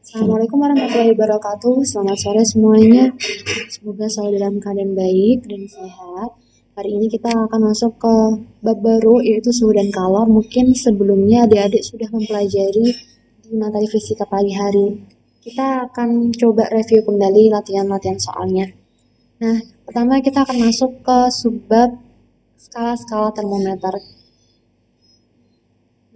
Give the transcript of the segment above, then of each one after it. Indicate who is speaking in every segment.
Speaker 1: Assalamualaikum warahmatullahi wabarakatuh. Selamat sore semuanya. Semoga selalu dalam keadaan baik dan sehat. Hari ini kita akan masuk ke bab baru, yaitu suhu dan kalor. Mungkin sebelumnya adik-adik sudah mempelajari di materi fisika pagi hari. Kita akan coba review kembali latihan-latihan soalnya. Nah, pertama kita akan masuk ke subbab skala-skala termometer.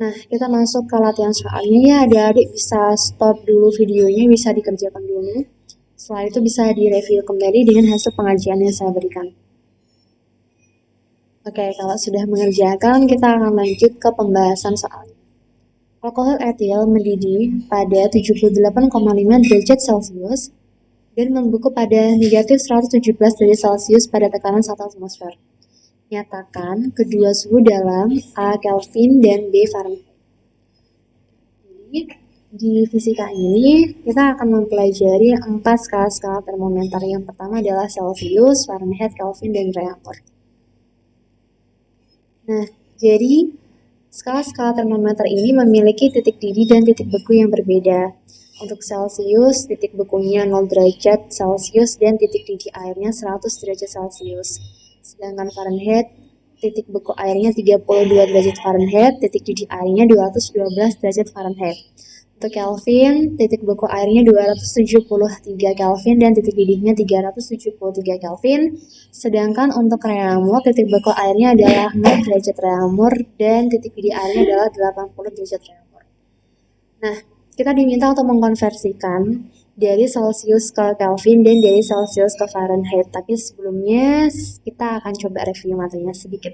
Speaker 1: Nah, kita masuk ke latihan soalnya ya, adik-adik bisa stop dulu videonya, bisa dikerjakan dulu. Setelah itu bisa direview kembali dengan hasil pengajian yang saya berikan. Oke, kalau sudah mengerjakan, kita akan lanjut ke pembahasan soalnya. Alkohol etil mendidih pada 78,5 derajat Celcius dan membeku pada negatif 117 derajat Celcius pada tekanan 1 atmosfer. Nyatakan kedua suhu dalam A Kelvin dan B Fahrenheit. Di fisika ini kita akan mempelajari 4 skala-skala termometer. Yang pertama adalah Celcius, Fahrenheit, Kelvin, dan reamer. Nah, jadi skala-skala termometer ini memiliki titik didih dan titik beku yang berbeda. Untuk Celcius, titik bekunya 0 derajat Celcius dan titik didih airnya 100 derajat Celcius. Sedangkan Fahrenheit, titik beku airnya 32 derajat Fahrenheit, titik didih airnya 212 derajat Fahrenheit. Untuk Kelvin, titik beku airnya 273 Kelvin dan titik didihnya 373 Kelvin. Sedangkan untuk reamer, titik beku airnya adalah 0 derajat reamer dan titik didih airnya adalah 80 derajat reamer. Nah, kita diminta untuk mengkonversikan dari Celcius ke Kelvin dan dari Celcius ke Fahrenheit. Tapi sebelumnya kita akan coba review materinya sedikit.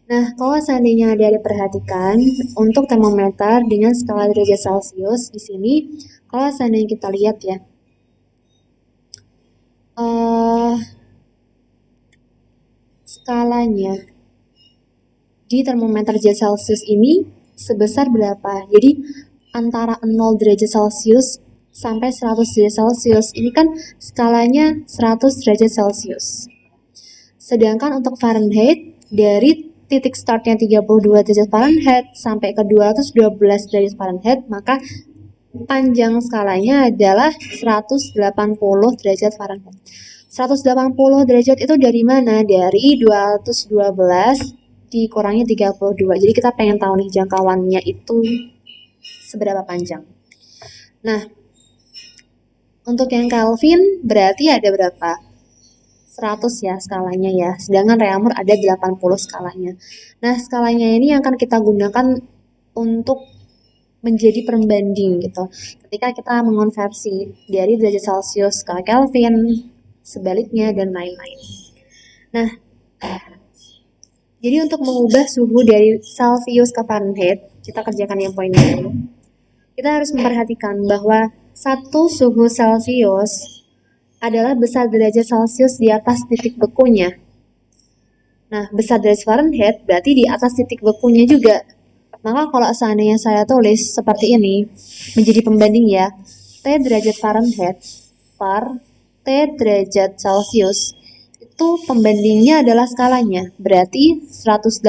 Speaker 1: Nah, kalau seandainya ada perhatikan untuk termometer dengan skala derajat Celcius di sini, kalau seandainya kita lihat ya, skalanya di termometer derajat Celcius ini sebesar berapa? Jadi antara 0 derajat Celcius sampai 100 derajat Celcius ini kan skalanya 100 derajat Celcius. Sedangkan untuk Fahrenheit dari titik startnya 32 derajat Fahrenheit sampai ke 212 derajat Fahrenheit, maka panjang skalanya adalah 180 derajat Fahrenheit. 180 derajat itu dari mana? Dari 212 dikurangi 32. Jadi kita pengen tahu nih jangkauannya itu seberapa panjang. Nah, untuk yang Kelvin berarti ada berapa? 100 ya skalanya ya. Sedangkan reamer ada 80 skalanya. Nah, skalanya ini yang akan kita gunakan untuk menjadi pembanding gitu. Ketika kita mengonversi dari derajat Celcius ke Kelvin, sebaliknya dan lain-lain. Nah, jadi untuk mengubah suhu dari Celcius ke Fahrenheit, kita kerjakan yang poin ini dulu. Kita harus memperhatikan bahwa satu suhu Celcius adalah besar derajat Celcius di atas titik bekunya. Nah, besar derajat Fahrenheit berarti di atas titik bekunya juga. Maka kalau seandainya saya tulis seperti ini, menjadi pembanding ya, T derajat Fahrenheit per T derajat Celcius, itu pembandingnya adalah skalanya, berarti 180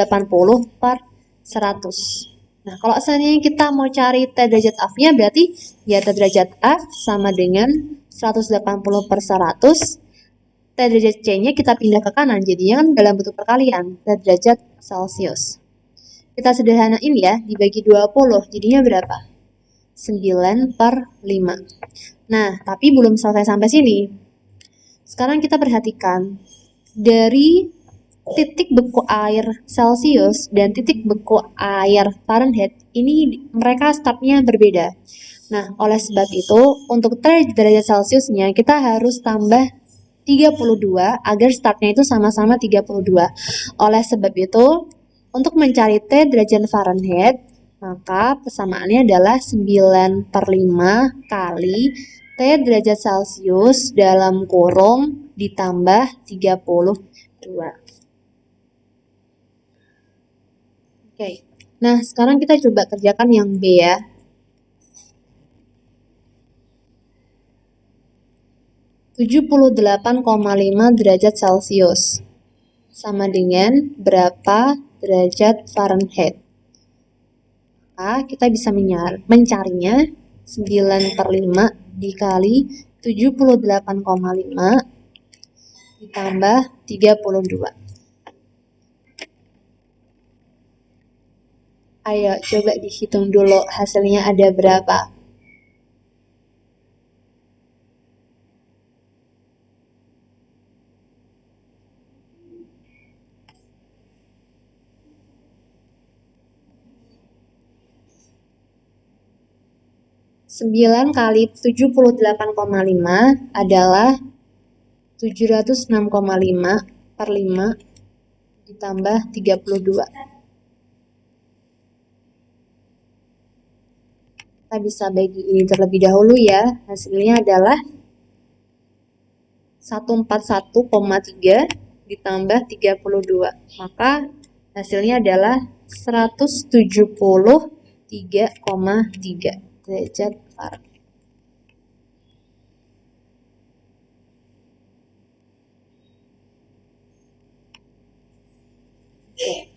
Speaker 1: per 100. Nah, kalau seandainya kita mau cari T derajat F-nya, berarti ya T derajat F sama dengan 180 per 100. T derajat C-nya kita pindah ke kanan, jadinya kan dalam bentuk perkalian, T derajat Celcius. Kita sederhanain ya, dibagi 20, jadinya berapa? 9 per 5. Nah, tapi belum selesai sampai sini. Sekarang kita perhatikan, dari titik beku air Celcius dan titik beku air Fahrenheit, ini mereka startnya berbeda. Nah, oleh sebab itu, untuk derajat Celciusnya kita harus tambah 32 agar startnya itu sama-sama 32. Oleh sebab itu, untuk mencari T derajat Fahrenheit, maka persamaannya adalah 9 per 5 kali T derajat Celcius dalam kurung ditambah 32. Oke. Nah, sekarang kita coba kerjakan yang B ya. 78,5 derajat Celcius sama dengan berapa derajat Fahrenheit? Kita bisa mencarinya 9/5 dikali 78,5 ditambah 32. Ayo coba dihitung dulu hasilnya ada berapa. Sembilan kali 78,5 adalah 706,5/5 ditambah 32. Kita bisa bagi ini terlebih dahulu ya. Hasilnya adalah 141,3 ditambah 32. Maka hasilnya adalah 173,3 derajat Fahrenheit. Oke.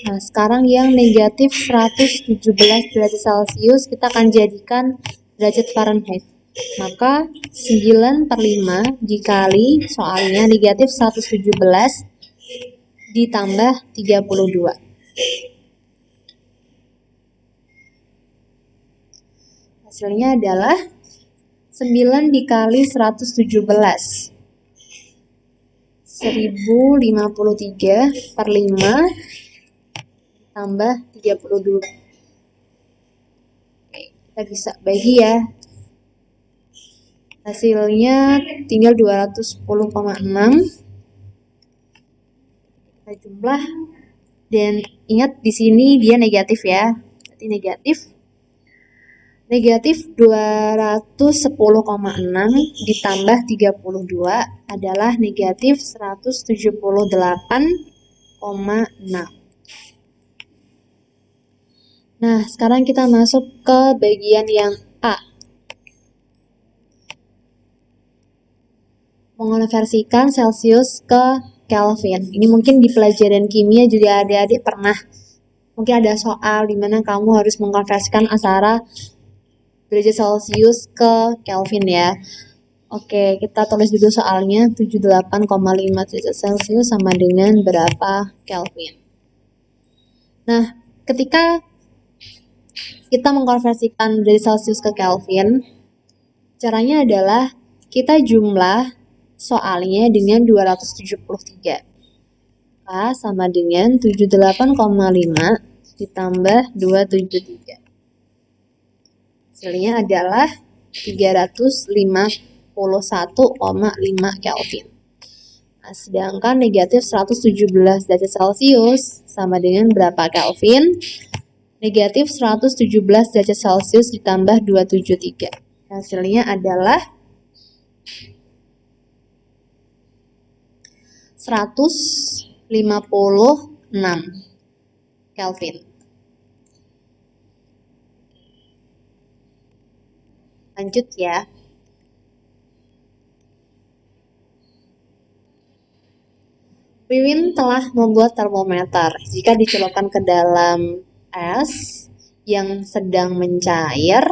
Speaker 1: Nah, sekarang yang negatif 117 derajat Celcius kita akan jadikan derajat Fahrenheit. Maka 9/5 dikali soalnya negatif 117 ditambah 32. Hasilnya adalah 9 dikali 117. 1053/5 tambah 32. Oke, kita bisa bagi ya. Hasilnya tinggal 210,6. Kita jumlah dan ingat di sini dia negatif ya. Berarti negatif 210,6 ditambah 32 adalah negatif 178,6. Nah, sekarang kita masuk ke bagian yang A. Mengonversikan Celcius ke Kelvin. Ini mungkin di pelajaran kimia juga adik-adik pernah. Mungkin ada soal di mana kamu harus mengkonversikan antara derajat Celcius ke Kelvin ya. Oke, kita tulis dulu soalnya. 78,5 derajat Celcius sama dengan berapa Kelvin. Nah, ketika kita mengkonversikan derajat Celcius ke Kelvin, caranya adalah kita jumlah soalnya dengan 273. A sama dengan 78,5 ditambah 273. Hasilnya adalah 351,5 Kelvin. Nah, sedangkan negatif 117 derajat Celcius sama dengan berapa Kelvin? Negatif 117 derajat Celcius ditambah 273. Hasilnya adalah 156 Kelvin. Lanjut ya. Wiwin telah membuat termometer. Jika dicelupkan ke dalam es yang sedang mencair,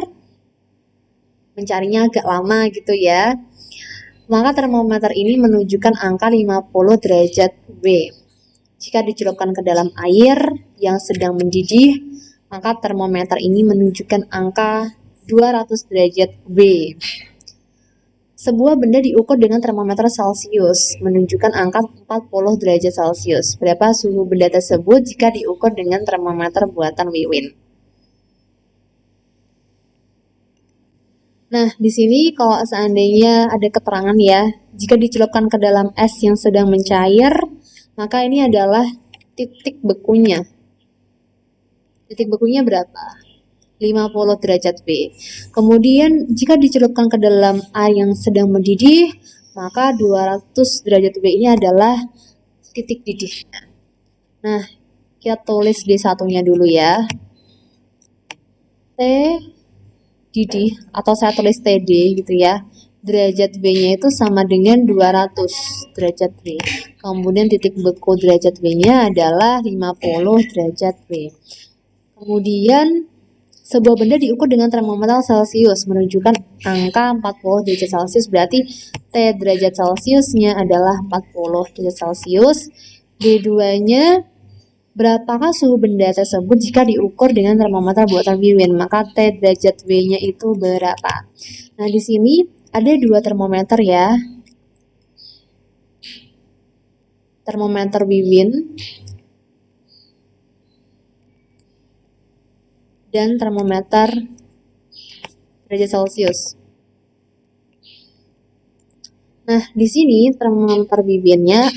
Speaker 1: mencarinya agak lama gitu ya, maka termometer ini menunjukkan angka 50 derajat W. Jika dicelupkan ke dalam air yang sedang mendidih, maka termometer ini menunjukkan angka 200 derajat W. Sebuah benda diukur dengan termometer Celcius, menunjukkan angka 40 derajat Celcius. Berapa suhu benda tersebut jika diukur dengan termometer buatan Wiwin? Nah, di sini kalau seandainya ada keterangan ya, jika dicelupkan ke dalam es yang sedang mencair, maka ini adalah titik bekunya. Titik bekunya berapa? 50 derajat W. Kemudian jika dicelupkan ke dalam air yang sedang mendidih, maka 200 derajat W ini adalah titik didihnya. Nah, kita tulis D1-nya dulu ya. T didih atau saya tulis TD gitu ya. derajat V-nya itu sama dengan 200 derajat V. Kemudian titik beku derajat V-nya adalah 50 derajat V. Kemudian sebuah benda diukur dengan termometer Celcius menunjukkan angka 40 derajat Celcius, berarti T derajat Celciusnya adalah 40 derajat Celcius. D2-nya berapakah suhu benda tersebut jika diukur dengan termometer buatan Wiwin? Maka T derajat V-nya itu berapa? Nah, di sini ada dua termometer ya. Termometer Wiwin dan termometer derajat Celcius. Nah, di sini termometer Wiwinnya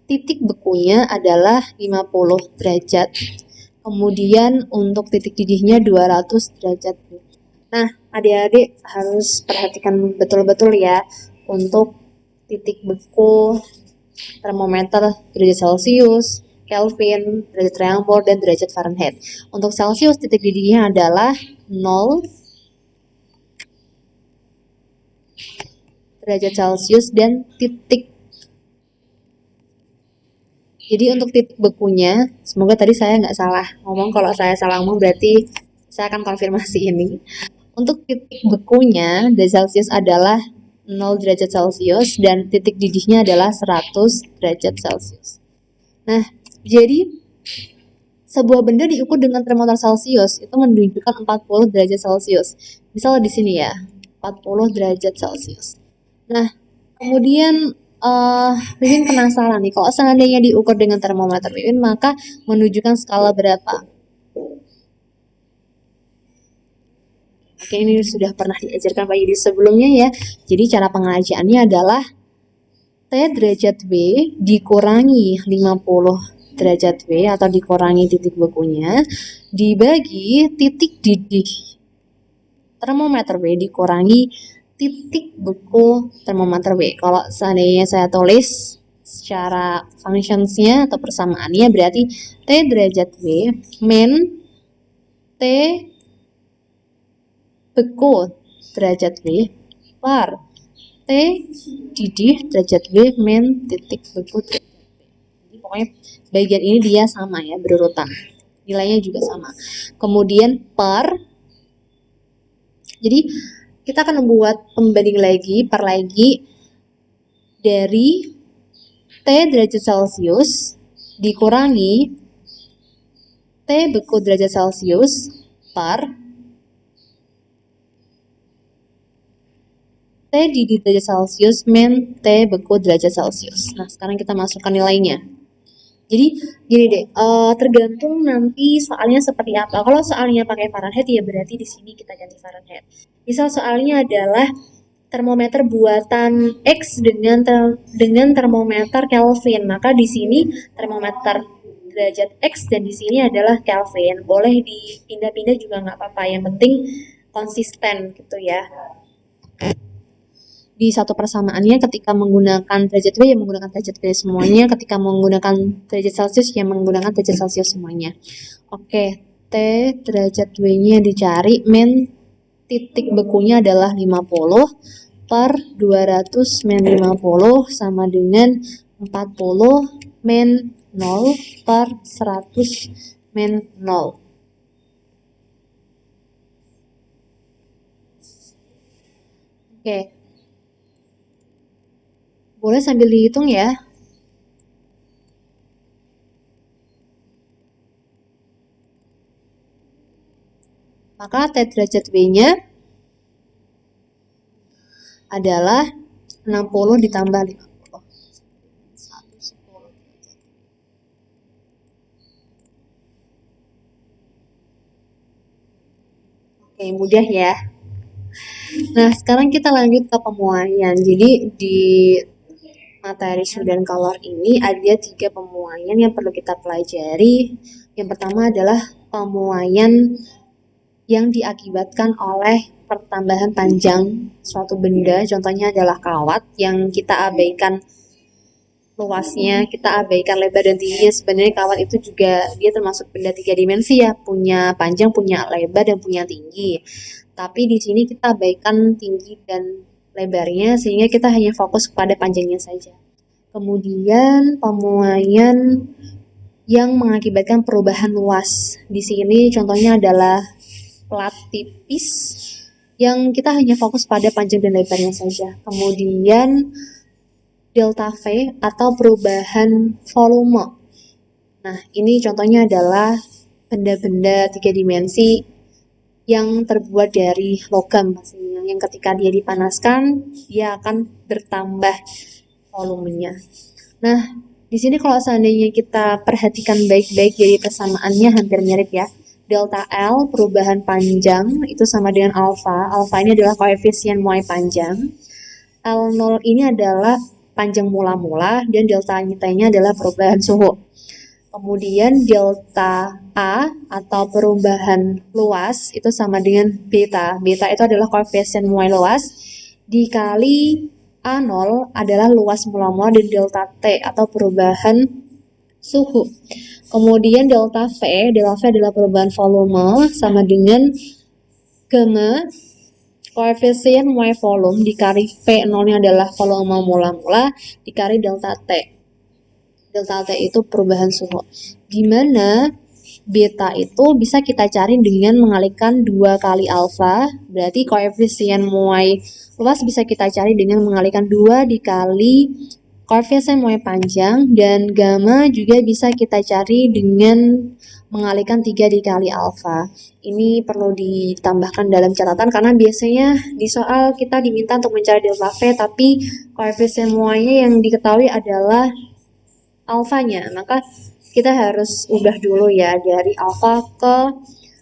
Speaker 1: titik bekunya adalah 50 derajat. Kemudian untuk titik didihnya 200 derajat. Nah, adik-adik harus perhatikan betul-betul ya untuk titik beku, termometer derajat Celcius, Kelvin, derajat Fahrenheit, dan derajat Fahrenheit. Untuk Celcius titik didihnya adalah 0 derajat Celcius dan titik. Jadi untuk titik bekunya, semoga tadi saya nggak salah ngomong. Kalau saya salah ngomong berarti saya akan konfirmasi ini. Untuk titik bekunya derajat Celcius adalah 0 derajat Celcius dan titik didihnya adalah 100 derajat Celcius. Nah, jadi sebuah benda diukur dengan termometer Celcius itu menunjukkan 40 derajat Celcius. Misal di sini ya, 40 derajat Celcius. Nah, kemudian Wiwin penasaran nih, kalau seandainya diukur dengan termometer Wiwin, maka menunjukkan skala berapa? Oke, ini sudah pernah diajarkan Pak Yudi sebelumnya ya. Jadi cara pengajaannya adalah T derajat V dikurangi 50 derajat V atau dikurangi titik bekunya dibagi titik didih termometer V dikurangi titik beku termometer V. Kalau seandainya saya tulis secara functionsnya atau persamaannya berarti T derajat V min T beku derajat V per T didih derajat V min titik beku derajat V. Jadi pokoknya bagian ini dia sama ya, berurutan. Nilainya juga sama. Kemudian per, jadi kita akan membuat pembanding lagi, per lagi dari T derajat Celcius dikurangi T beku derajat Celcius per T didih derajat Celcius min T beku derajat Celcius. Nah, sekarang kita masukkan nilainya. Jadi gini deh, tergantung nanti soalnya seperti apa. Kalau soalnya pakai Fahrenheit ya berarti di sini kita ganti Fahrenheit. Misal soalnya adalah termometer buatan X dengan termometer Kelvin, maka di sini termometer derajat X dan di sini adalah Kelvin. Boleh dipindah-pindah juga nggak apa-apa. Yang penting konsisten gitu ya. Di satu persamaannya ketika menggunakan derajat V ya menggunakan derajat V semuanya, ketika menggunakan derajat Celcius ya menggunakan derajat Celcius semuanya. Oke, T derajat V-nya dicari, min titik bekunya adalah 50 per 200 min 50 sama dengan 40 min 0 per 100 min 0. Oke. Boleh sambil dihitung ya. Maka T derajat V-nya adalah 60 ditambah 50. 110 derajat. Oke, mudah ya. Nah, sekarang kita lanjut ke pemuaian. Jadi di materi suhu dan kalor ini ada 3 pemuaian yang perlu kita pelajari. Yang pertama adalah pemuaian yang diakibatkan oleh pertambahan panjang suatu benda, contohnya adalah kawat yang kita abaikan luasnya, kita abaikan lebar dan tingginya. Sebenarnya kawat itu juga dia termasuk benda 3 dimensi ya, punya panjang, punya lebar, dan punya tinggi. Tapi di sini kita abaikan tinggi dan lebarnya, sehingga kita hanya fokus kepada panjangnya saja. Kemudian pemuaian yang mengakibatkan perubahan luas. Di sini contohnya adalah plat tipis yang kita hanya fokus pada panjang dan lebarnya saja. Kemudian delta V atau perubahan volume. Nah, ini contohnya adalah benda-benda 3 dimensi yang terbuat dari logam pastinya. Yang ketika dia dipanaskan, dia akan bertambah volumenya. Nah, di sini kalau seandainya kita perhatikan baik-baik, jadi persamaannya hampir mirip ya. Delta L perubahan panjang itu sama dengan alfa. Alfa ini adalah koefisien muai panjang. L0 ini adalah panjang mula-mula dan delta T-nya adalah perubahan suhu. Kemudian delta A atau perubahan luas itu sama dengan beta. Beta itu adalah koefisien muai luas dikali A0 adalah luas mula-mula dan delta T atau perubahan suhu. Kemudian delta V adalah perubahan volume sama dengan gamma koefisien muai volume dikali V0 nya adalah volume mula-mula dikali delta T. Delta T itu perubahan suhu. Dimana beta itu bisa kita cari dengan mengalihkan 2 kali alfa, berarti koefisien muai luas bisa kita cari dengan mengalihkan 2 dikali koefisien muai panjang, dan gamma juga bisa kita cari dengan mengalihkan 3 dikali alfa. Ini perlu ditambahkan dalam catatan karena biasanya di soal kita diminta untuk mencari delta V, tapi koefisien muainya yang diketahui adalah alfanya, maka kita harus ubah dulu ya dari alfa ke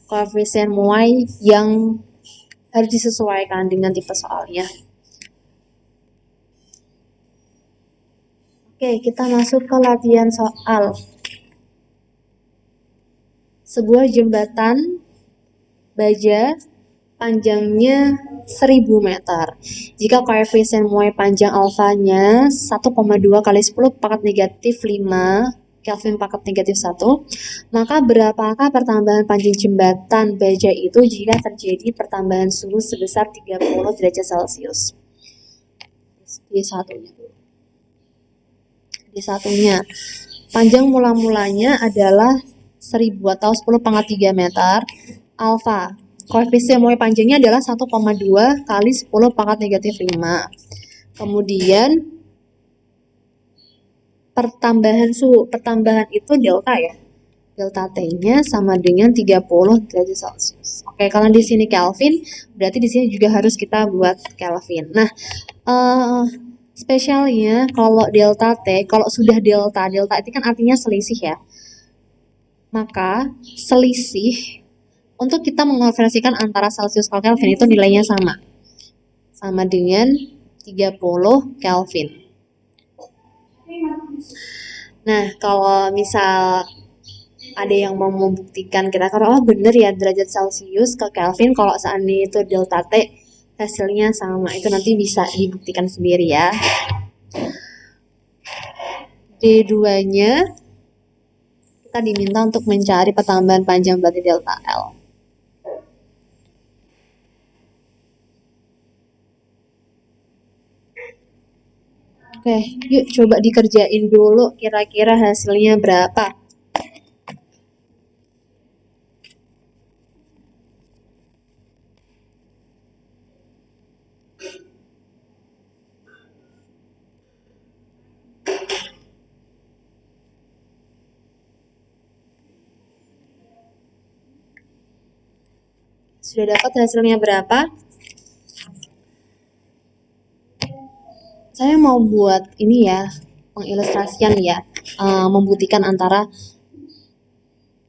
Speaker 1: koefisien muai yang harus disesuaikan dengan tipe soalnya. Oke, kita masuk ke latihan soal. Sebuah jembatan baja panjangnya 1000 meter. Jika koefisien muai panjang alfanya 1,2 kali 10 pangkat negatif 5 Kelvin pangkat negatif 1, maka berapakah pertambahan panjang jembatan baja itu jika terjadi pertambahan suhu sebesar 30 derajat Celcius? D1-nya. Panjang mula-mulanya adalah 1000 atau 10 pangkat 3 meter. Alfa. Koefisien muai panjangnya adalah 1,2 kali 10 pangkat negatif 5. Kemudian pertambahan suhu, pertambahan itu delta ya. Delta T-nya sama dengan 30 derajat Celcius. Oke, kalau di sini Kelvin, berarti di sini juga harus kita buat Kelvin. Nah, spesialnya kalau delta T, kalau sudah delta itu kan artinya selisih ya. Maka selisih untuk kita mengonversikan antara Celcius ke Kelvin itu nilainya sama. Sama dengan 30 Kelvin. Nah, kalau misal ada yang mau membuktikan kira-kira oh bener ya derajat Celcius ke Kelvin kalau seandainya itu delta T hasilnya sama, itu nanti bisa dibuktikan sendiri ya. D2-nya kita diminta untuk mencari pertambahan panjang berarti delta L. Oke, yuk coba dikerjain dulu kira-kira hasilnya berapa. Sudah dapat hasilnya berapa? Saya mau buat ini ya, pengilustrasian ya, membuktikan antara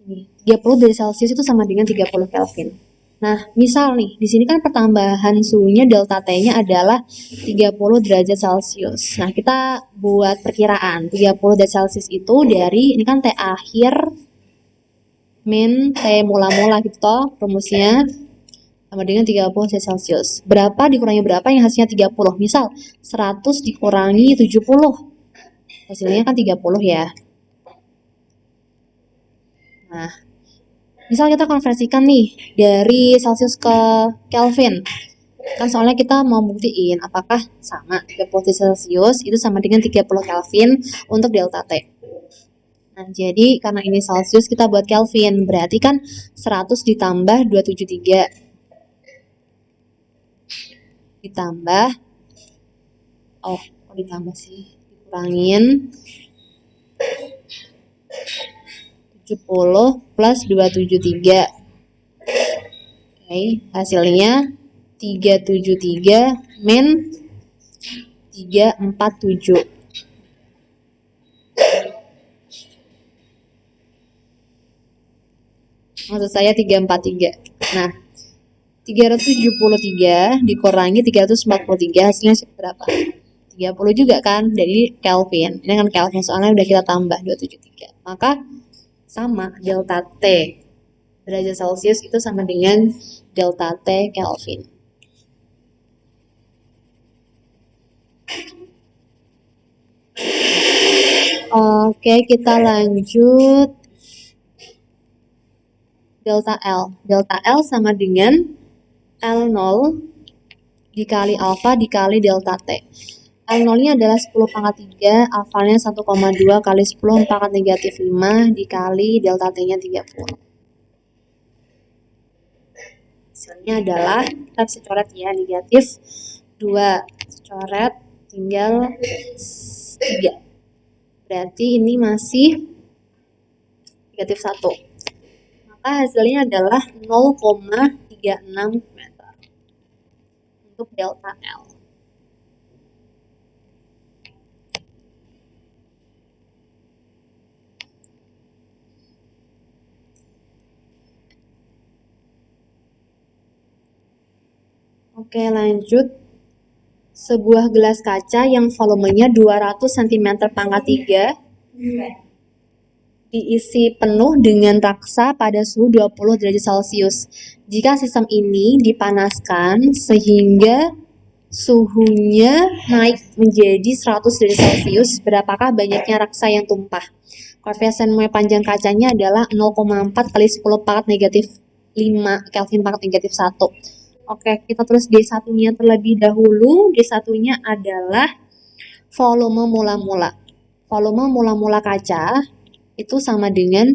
Speaker 1: 30 derajat Celcius itu sama dengan 30 Kelvin. Nah, misal nih, di sini kan pertambahan suhunya delta T-nya adalah 30 derajat Celcius. Nah, kita buat perkiraan 30 derajat Celcius itu dari, ini kan T akhir min T mula-mula gitu toh, rumusnya sama dengan 30 derajat Celcius. Berapa dikurangi berapa yang hasilnya 30? Misal 100 dikurangi 70. Hasilnya kan 30 ya. Nah, misal kita konversikan nih dari Celcius ke Kelvin. Kan soalnya kita mau buktiin apakah sama 30 Celcius itu sama dengan 30 Kelvin untuk delta T. Nah, jadi karena ini Celsius kita buat Kelvin, berarti kan 100 ditambah 273 ditambah ditambah sih, dikurangin 70 plus 273. Oke, hasilnya 373 min 347. Maksud saya 343. Nah, 373 dikurangi 343 hasilnya berapa? 30 juga kan, jadi Kelvin. Ini kan Kelvin, soalnya udah kita tambah 273. Maka sama delta T derajat Celcius itu sama dengan delta T Kelvin. Oke, kita lanjut. Delta L. Delta L sama dengan L0 dikali alfa dikali delta T. L0-nya adalah 10 pangkat 3, alfanya 1,2 kali 10 pangkat negatif 5 dikali delta T-nya 30. Hasilnya adalah, kita bisa coret ya, negatif 2. Coret, tinggal 3. Berarti ini masih negatif 1. Maka hasilnya adalah 0,36 meter untuk delta L. Oke, lanjut. Sebuah gelas kaca yang volumenya 200 cm pangkat 3 diisi penuh dengan raksa pada suhu 20 derajat Celcius. Jika sistem ini dipanaskan sehingga suhunya naik menjadi 100 derajat Celcius, berapakah banyaknya raksa yang tumpah? Koefisien muai panjang kacanya adalah 0,4 kali 10 pangkat negatif 5 Kelvin pangkat negatif 1. Oke, kita tulis D1-nya terlebih dahulu. D1-nya adalah volume mula-mula. Volume mula-mula kaca itu sama dengan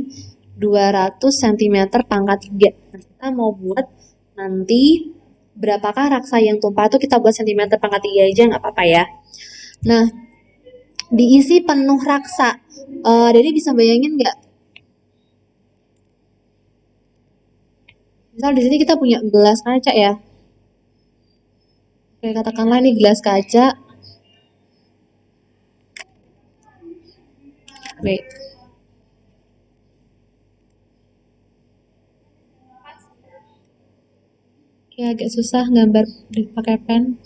Speaker 1: 200 cm pangkat 3. Nah, kita mau buat nanti berapakah raksa yang tumpah itu kita buat cm pangkat 3 aja, nggak apa-apa ya. Nah, diisi penuh raksa. Jadi bisa bayangin nggak? Misal di sini kita punya gelas kaca ya. Oke, katakanlah ini gelas kaca. Baik. Oke, agak susah gambar pakai pen.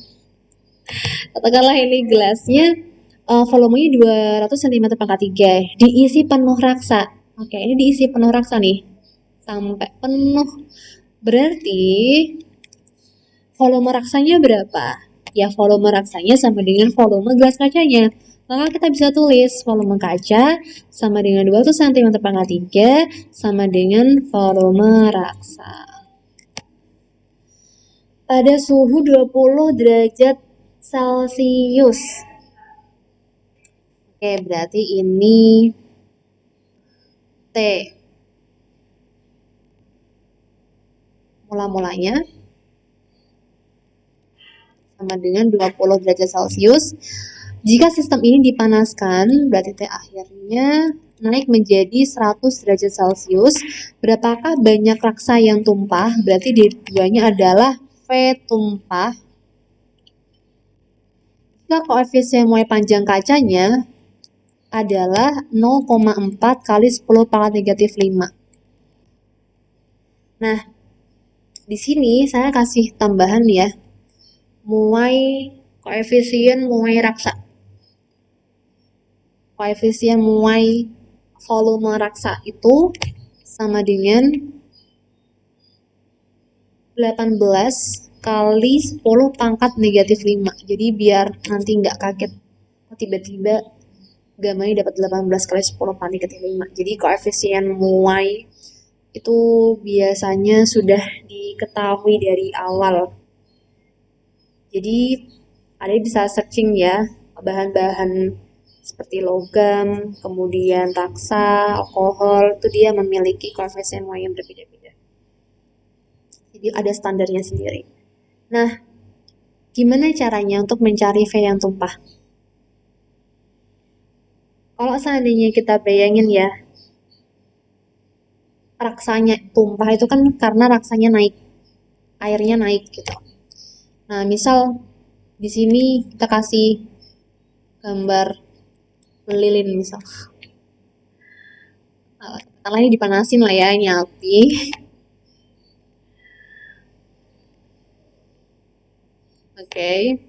Speaker 1: Katakanlah ini gelasnya volumenya 200 cm pangkat 3, diisi penuh raksa. Oke, ini diisi penuh raksa nih. Sampai penuh. Berarti volume raksanya berapa? Ya, volume raksanya sama dengan volume gelas kacanya. Maka kita bisa tulis volume kaca sama dengan 200 cm pangkat 3 sama dengan volume raksa. Pada suhu 20 derajat Celcius. Oke, berarti ini T. Mula-mulanya sama dengan 20 derajat Celcius. Jika sistem ini dipanaskan, berarti T akhirnya naik menjadi 100 derajat Celcius. Berapakah banyak raksa yang tumpah? Berarti D2-nya adalah V tumpah. Jika koefisien muai panjang kacanya adalah 0,4 kali 10 pangkat negatif 5. Nah, di sini saya kasih tambahan ya. Koefisien muai raksa. Koefisien muai volume raksa itu sama dengan 18 kali 10 pangkat negatif 5. Jadi biar nanti nggak kaget tiba-tiba gambarnya dapat 18 kali 10 pangkat negatif 5. Jadi koefisien muai itu biasanya sudah diketahui dari awal. Jadi ada bisa searching ya bahan-bahan seperti logam, kemudian raksa, alkohol, itu dia memiliki koefisien Y yang berbeda-beda. Jadi ada standarnya sendiri. Nah, gimana caranya untuk mencari V yang tumpah? Kalau seandainya kita bayangin ya, raksanya tumpah itu kan karena raksanya naik, airnya naik gitu. Nah, misal di sini kita kasih gambar lilin misal. Katakanlah ini dipanasin lah ya, ini api. Oke.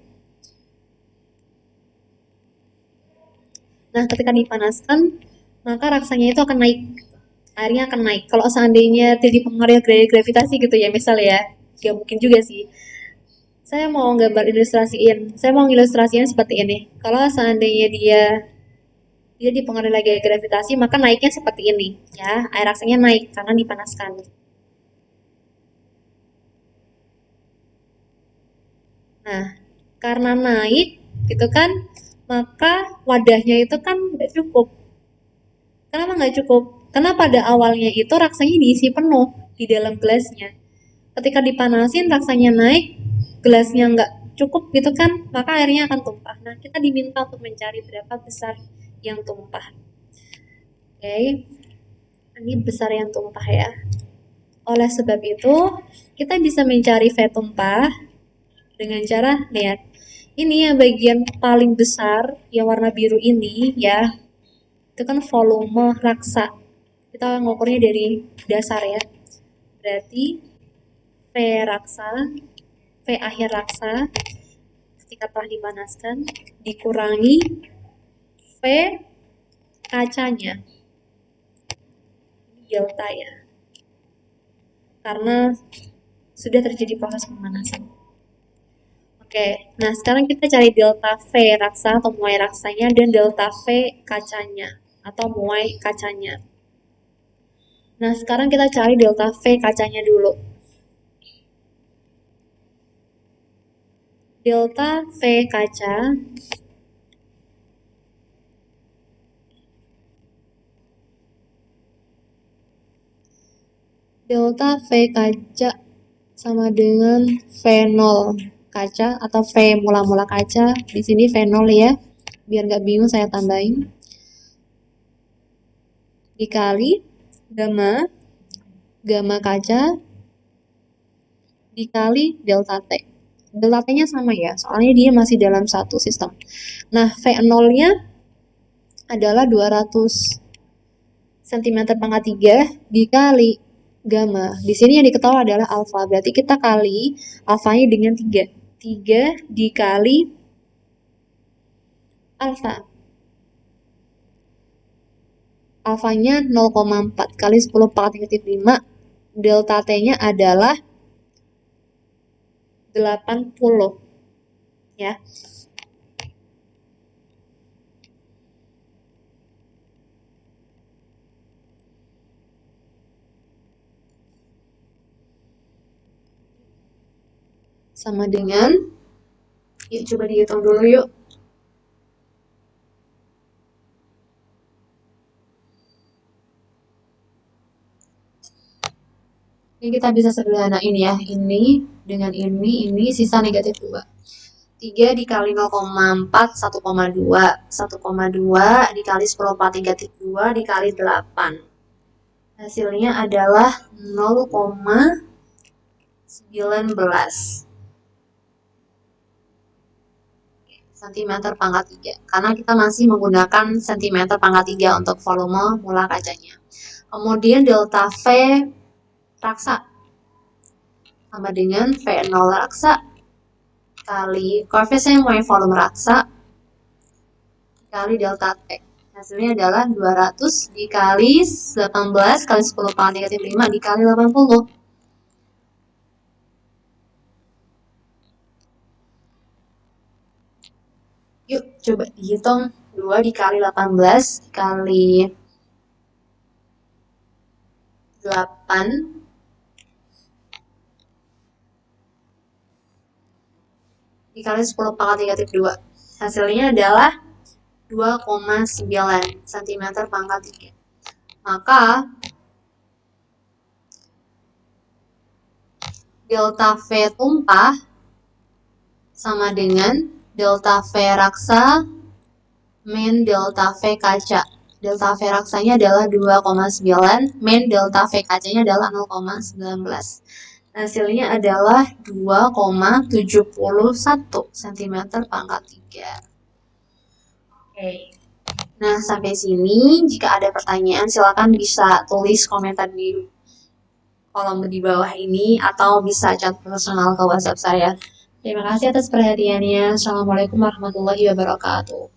Speaker 1: Nah, ketika dipanaskan, maka raksanya itu akan naik. Airnya akan naik. Kalau seandainya tidak dipengaruhi gravitasi gitu ya, misal ya. Ya mungkin juga sih. Saya mau gambar ilustrasiin. Saya mau ilustrasiin seperti ini. Kalau seandainya dia dipengaruhi lagi gravitasi, maka naiknya seperti ini, ya. Air raksanya naik karena dipanaskan. Nah, karena naik, gitu kan, maka wadahnya itu kan nggak cukup. Kenapa nggak cukup? Karena pada awalnya itu raksanya diisi penuh di dalam gelasnya. Ketika dipanasin raksanya naik, gelasnya nggak cukup gitu kan, maka airnya akan tumpah. Nah, kita diminta untuk mencari berapa besar yang tumpah. Oke, ini besar yang tumpah ya. Oleh sebab itu, kita bisa mencari V tumpah dengan cara lihat. Ini yang bagian paling besar yang warna biru ini ya, itu kan volume raksa. Kita ngukurnya dari dasar ya. Berarti V raksa, V akhir raksa ketika telah dipanaskan dikurangi V kacanya, delta ya, karena sudah terjadi proses pemanasan. Oke, nah sekarang kita cari delta V raksa atau muai raksanya dan delta V kacanya atau muai kacanya. Nah sekarang kita cari delta V kacanya dulu. Delta V kaca delta V kaca sama dengan V0 kaca atau V mula-mula kaca. Di sini V0 ya. Biar nggak bingung saya tambahin. Dikali gamma kaca dikali delta T. Delta T-nya sama ya, soalnya dia masih dalam satu sistem. Nah, V0-nya adalah 200 cm pangkat 3 dikali gamma. Di sini yang diketahui adalah alfa. Berarti kita kali alfanya dengan 3. 3 dikali alfa. Alfanya 0,4 kali 10 pangkat negatif 5. Delta T-nya adalah 80. Ya. Sama dengan, yuk coba dihitung dulu yuk. Ini kita bisa sederhanain ya, ini dengan ini sisa negatif 2. 3 dikali 0,4, 1,2. 1,2 dikali 10 pangkat negatif 2 dikali 8. Hasilnya adalah 0,19 cm pangkat 3. Karena kita masih menggunakan cm pangkat 3 untuk volume mula kacanya. Kemudian delta V raksa sama dengan V0 raksa kali koefisien Y volume raksa kali delta T. Hasilnya adalah 200 dikali 18 kali 10 pangkat negatif 5 dikali 80. Yuk coba dihitung 2 dikali 18 kali 8 . dikali 10 pangkat negatif 2. Hasilnya adalah 2,9 cm pangkat 3. Maka delta V tumpah sama dengan delta V raksa min delta V kaca. Delta V raksanya adalah 2,9, min delta V kacanya adalah 0,19. Hasilnya adalah 2,71 cm pangkat 3. Oke. Nah, sampai sini jika ada pertanyaan silakan bisa tulis komentar di kolom di bawah ini atau bisa chat personal ke WhatsApp saya. Terima kasih atas perhatiannya. Assalamualaikum warahmatullahi wabarakatuh.